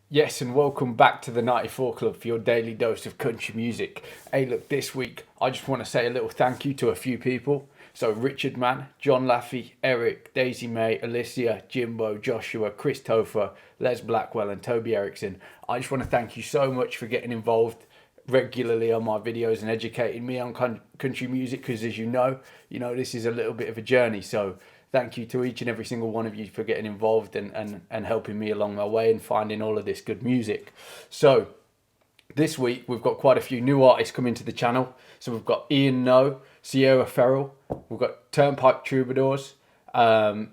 Yes, and welcome back to the 94 Club for your daily dose of country music. Hey, look, this week I just want to say a little thank you to a few people. So, Richard Mann, John Laffey, Eric, Daisy May, Alicia, Jimbo, Joshua, Chris Topher, Les Blackwell, and Toby Erickson. I just want to thank you so much for getting involved regularly on my videos and educating me on country music because, as this is a little bit of a journey. So, thank you to each and every single one of you for getting involved and helping me along my way and finding all of this good music. So this week we've got quite a few new artists coming to the channel. So we've got Ian NOE, Sierra Ferrell, we've got Turnpike Troubadours, Cassie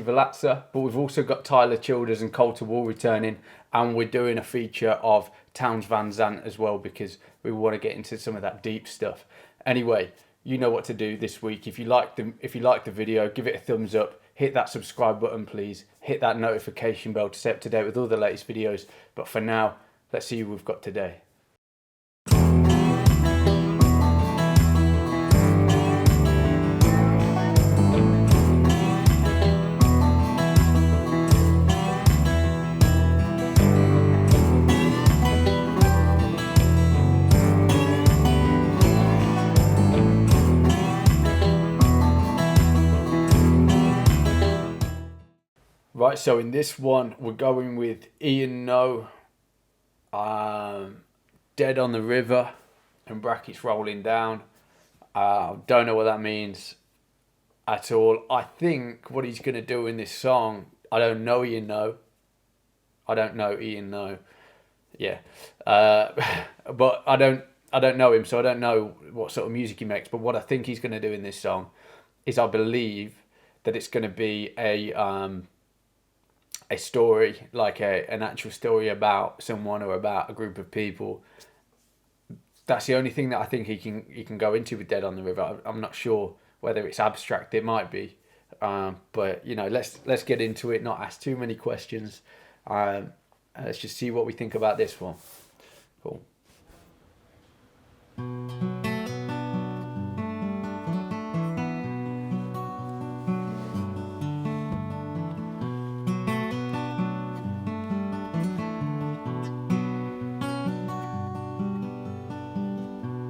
Velazza, but we've also got Tyler Childers and Colter Wall returning, and we're doing a feature of Towns Van Zandt as well because we want to get into some of that deep stuff. Anyway, you know what to do this week. If you like the video, give it a thumbs up, hit that subscribe button please, hit that notification bell to stay up to date with all the latest videos. But for now, let's see who we've got today. Right, so in this one, we're going with Ian NOE, Dead on the River, and brackets rolling down. Don't know what that means at all. I think what he's going to do in this song, I don't know Ian NOE. I don't know Ian NOE. Yeah. But I don't know him, so I don't know what sort of music he makes. But what I think he's going to do in this song is I believe that it's going to be a story, like an actual story about someone or about a group of people. That's the only thing that I think he can go into with Dead on the River. I'm not sure whether it's abstract. It might be, but let's get into it. Not ask too many questions. Let's just see what we think about this one. Cool.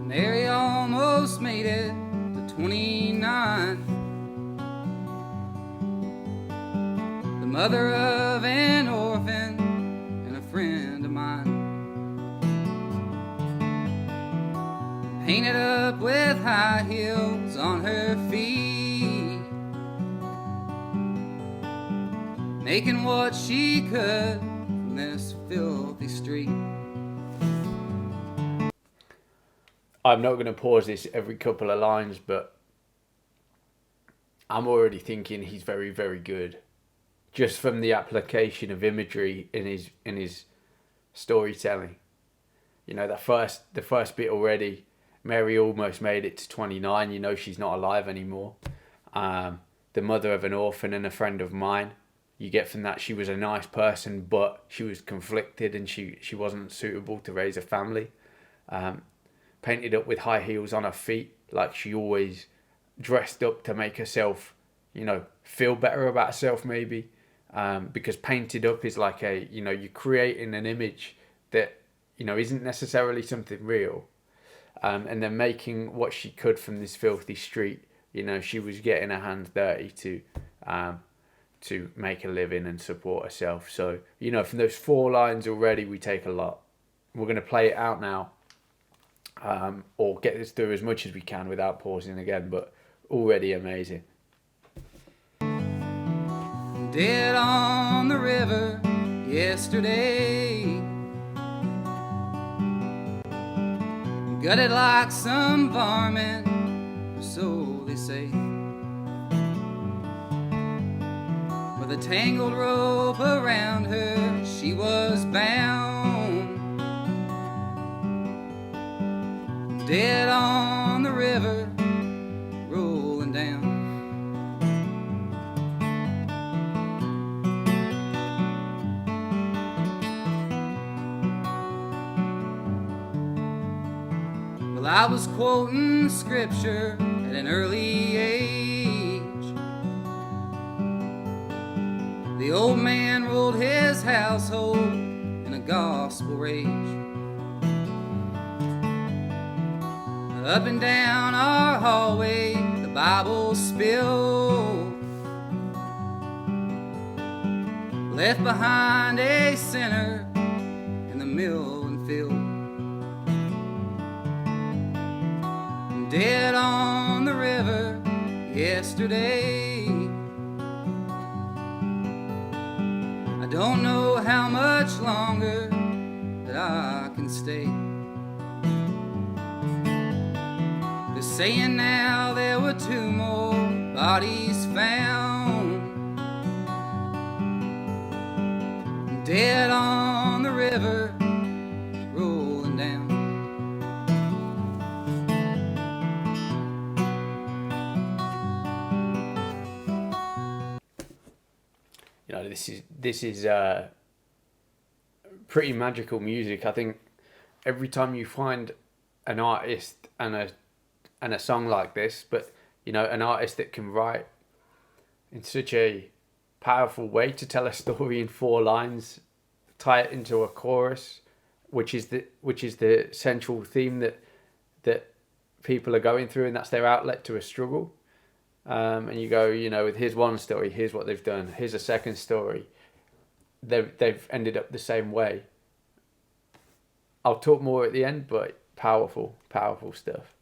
Mary almost made it to 29, the mother of an orphan and a friend of mine, painted up with high heels on her feet, making what she could from this filthy street. I'm not going to pause this every couple of lines, but I'm already thinking he's very, very good, just from the application of imagery in his storytelling. The first bit already. Mary almost made it to 29. She's not alive anymore. The mother of an orphan and a friend of mine. You get from that she was a nice person, but she was conflicted and she wasn't suitable to raise a family. Painted up with high heels on her feet, like she always dressed up to make herself, feel better about herself maybe. Because painted up is like you're creating an image that, isn't necessarily something real. And then making what she could from this filthy street. She was getting her hands dirty to make a living and support herself. So, from those 4 lines already, we take a lot. We're going to play it out now. Or get this through as much as we can without pausing again, but already amazing. Dead on the river yesterday, gutted like some varmint, or so they say, with a tangled rope around her she was bound. Dead on the river, rolling down. Well, I was quoting scripture at an early age. The The old man ruled his household in a gospel rage. Up and down our hallway, the Bible spilled, left behind a sinner in the mill and field. Dead on the river yesterday. I don't know how much longer that I can stay. They're saying now there were 2 more bodies found, dead on the river, rolling down. You know, this is pretty magical music. I think every time you find an artist and a song like this, but you know, an artist that can write in such a powerful way to tell a story in 4 lines, tie it into a chorus, which is the central theme that people are going through, and that's their outlet to a struggle. And you go, you know, with here's one story, here's what they've done, here's a second story. They've ended up the same way. I'll talk more at the end, but powerful stuff.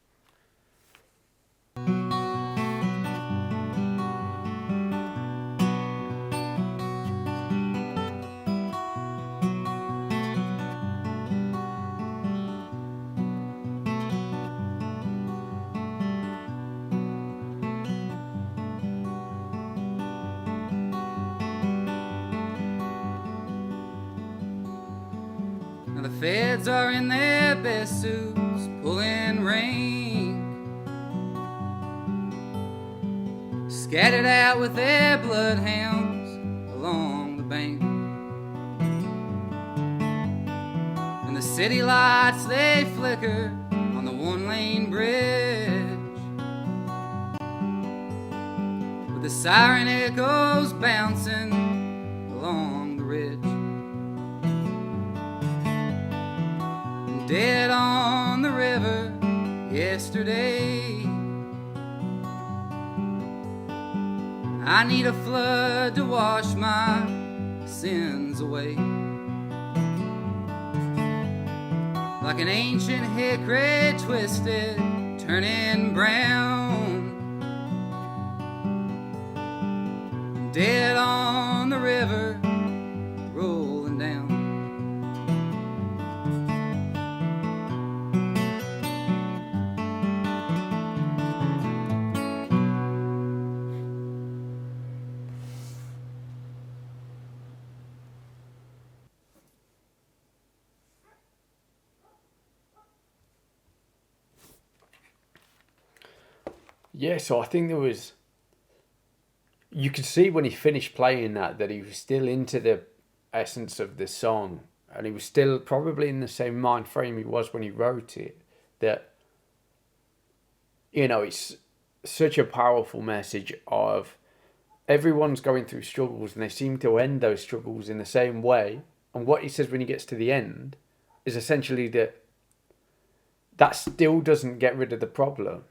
Now the feds are in their best suits, pulling rank, scattered out with their bloodhounds along the bank. And the city lights, they flicker on the 1-lane bridge, with the siren echoes bouncing along the ridge. Dead on the river yesterday. I need a flood to wash my sins away. Like an ancient hickory twisted, turning brown. Dead on the river, rolling down. Yeah, so I think you could see when he finished playing that he was still into the essence of the song, and he was still probably in the same mind frame he was when he wrote it. That, you know, it's such a powerful message of everyone's going through struggles, and they seem to end those struggles in the same way. And what he says when he gets to the end is essentially that still doesn't get rid of the problem.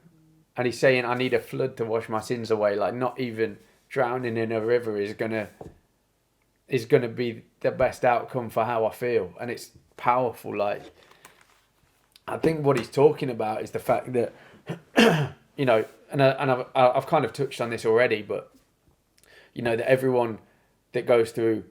And he's saying, I need a flood to wash my sins away. Like, not even drowning in a river is gonna be the best outcome for how I feel. And it's powerful. Like, I think what he's talking about is the fact that, you know, and I've kind of touched on this already, but, you know, that everyone that goes through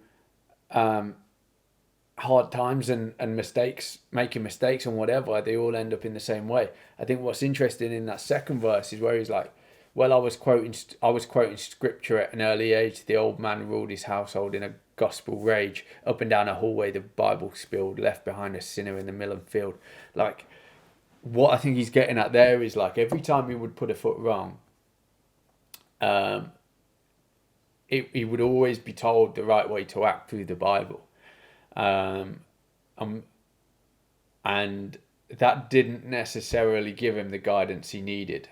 hard times and mistakes, making mistakes and whatever, they all end up in the same way. I think what's interesting in that second verse is where he's like, well, I was quoting scripture at an early age. The old man ruled his household in a gospel rage. Up and down a hallway, the Bible spilled, left behind a sinner in the mill and field. Like, what I think he's getting at there is, like, every time he would put a foot wrong, he would always be told the right way to act through the Bible. And that didn't necessarily give him the guidance he needed.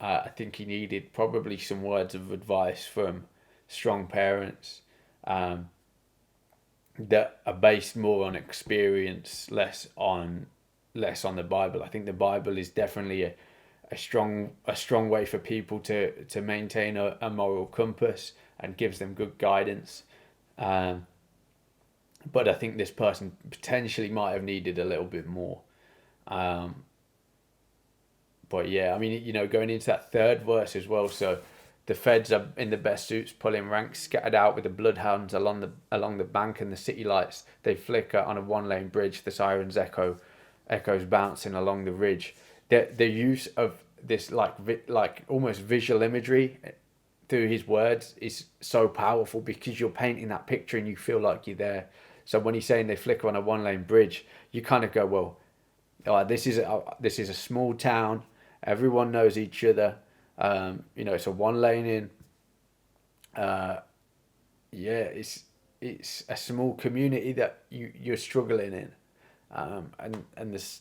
I think he needed probably some words of advice from strong parents, that are based more on experience, less on the Bible. I think the Bible is definitely a strong way for people to maintain a moral compass and gives them good guidance. But I think this person potentially might have needed a little bit more. But yeah, I mean, going into that third verse as well. So the feds are in the best suits, pulling ranks, scattered out with the bloodhounds along the bank, and the city lights they flicker on a one-lane bridge. The sirens echoes bouncing along the ridge. The use of this like almost visual imagery through his words is so powerful, because you're painting that picture and you feel like you're there. So when he's saying they flicker on a one-lane bridge, you kind of go, well, this is a small town. Everyone knows each other. It's a one lane in. It's a small community that you're struggling in, and there's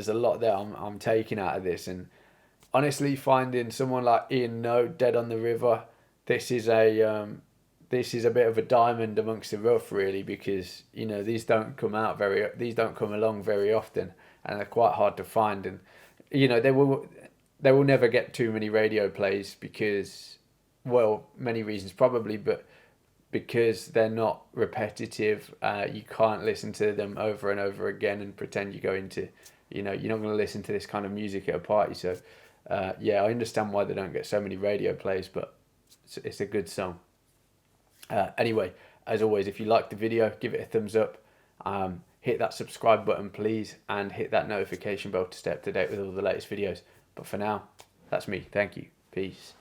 a lot there I'm taking out of this. And honestly, finding someone like Ian NOE dead on the river, this is a bit of a diamond amongst the rough, really, because these don't come along very often, and they're quite hard to find. And they will never get too many radio plays because, well, many reasons probably, but because they're not repetitive. You can't listen to them over and over again and pretend you're going to, you're not going to listen to this kind of music at a party. So I understand why they don't get so many radio plays, but it's a good song. Anyway, as always, if you liked the video, give it a thumbs up. Hit that subscribe button, please, and hit that notification bell to stay up to date with all the latest videos. But for now, that's me. Thank you. Peace.